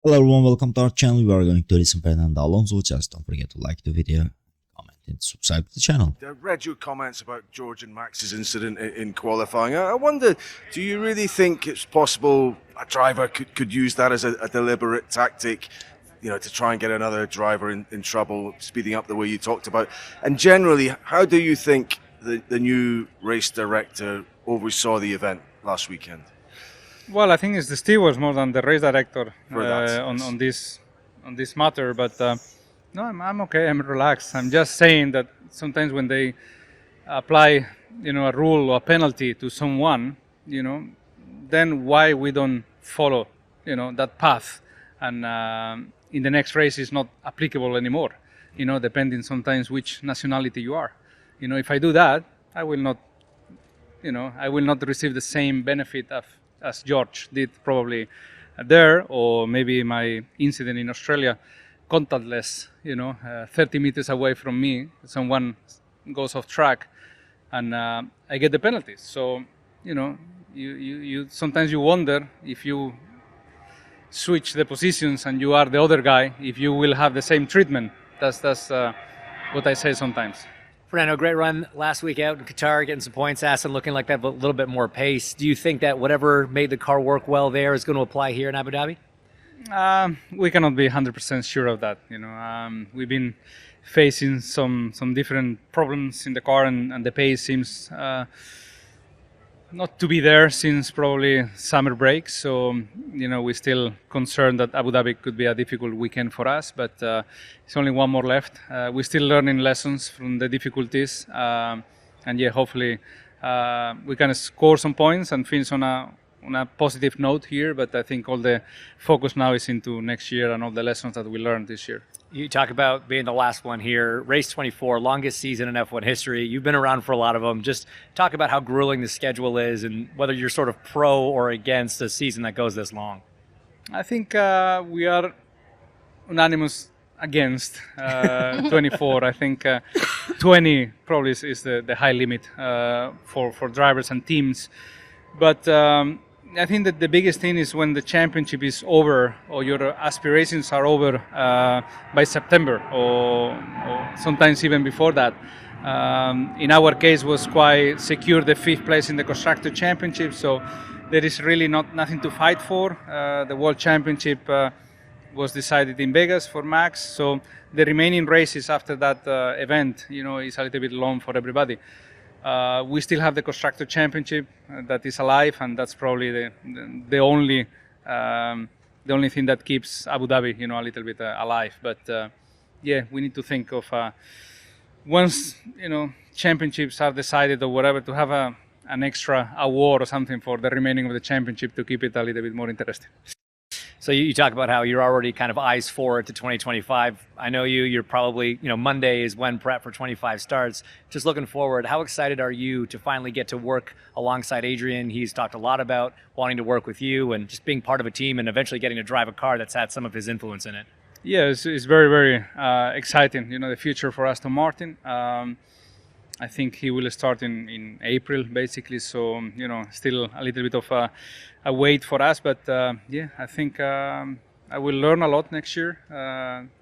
Hello everyone, welcome to our channel. We are going to listen to Fernando Alonso. Just don't forget to like the video, comment and subscribe to the channel. I read your comments about George and Max's incident in qualifying. I wonder, do you really think it's possible a driver could use that as a deliberate tactic, to try and get another driver in trouble, speeding up the way you talked about? And generally, how do you think the new race director oversaw the event last weekend? Well, I think it's the stewards more than the race director On on this matter. But no, I'm okay. I'm relaxed. I'm just saying that sometimes when they apply, a rule or a penalty to someone, then why we don't follow, that path, and in the next race is not applicable anymore. Depending sometimes which nationality you are. If I do that, I will not receive the same benefit as George did probably there, or maybe my incident in Australia, contactless, 30 meters away from me, someone goes off track and I get the penalties. So, you sometimes you wonder if you switch the positions and you are the other guy, if you will have the same treatment. That's what I say sometimes. Fernando, great run last week out in Qatar, getting some points, Aston looking like that, but a little bit more pace. Do you think that whatever made the car work well there is going to apply here in Abu Dhabi? We cannot be 100% sure of that. We've been facing some different problems in the car, and the pace seems not to be there since probably summer break. So, we're still concerned that Abu Dhabi could be a difficult weekend for us, but it's only one more left. We're still learning lessons from the difficulties. And hopefully we can score some points and finish on a positive note here. But I think all the focus now is into next year and all the lessons that we learned this year. You talk about being the last one here. Race 24, longest season in F1 history. You've been around for a lot of them. Just talk about how grueling the schedule is and whether you're sort of pro or against a season that goes this long. I think we are unanimous against 24. I think 20 probably is the high limit for drivers and teams. But I think that the biggest thing is when the championship is over or your aspirations are over by September or sometimes even before that. In our case was quite secure the 5th place in the Constructor Championship, so there is really nothing to fight for. The World Championship was decided in Vegas for Max, so the remaining races after that event, is a little bit long for everybody. We still have the Constructor Championship that is alive, and that's probably the only thing that keeps Abu Dhabi, a little bit alive. But we need to think of once championships are decided or whatever, to have an extra award or something for the remaining of the championship to keep it a little bit more interesting. So you talk about how you're already kind of eyes forward to 2025. I know you're probably, Monday is when prep for 25 starts. Just looking forward, how excited are you to finally get to work alongside Adrian? He's talked a lot about wanting to work with you and just being part of a team and eventually getting to drive a car that's had some of his influence in it. Yeah, it's very, very exciting, the future for Aston Martin. I think he will start in April, basically. So, still a little bit of a wait for us. But, I think I will learn a lot next year,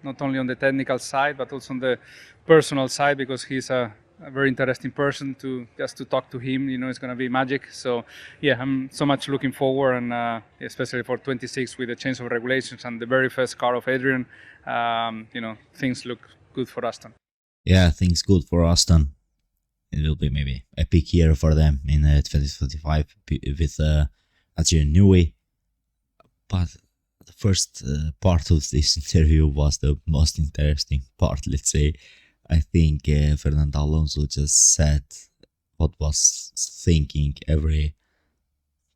not only on the technical side, but also on the personal side, because he's a very interesting person to talk to him. It's going to be magic. So, I'm so much looking forward, and especially for 26 with the change of regulations and the very first car of Adrian, things look good for Aston. Yeah, things good for Aston. It will be maybe a peak year for them in 2025 with Adrian Newey. But the first part of this interview was the most interesting part, let's say. I think Fernando Alonso just said what was thinking every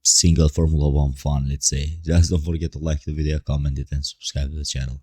single Formula 1 fan, let's say. Just don't forget to like the video, comment it and subscribe to the channel.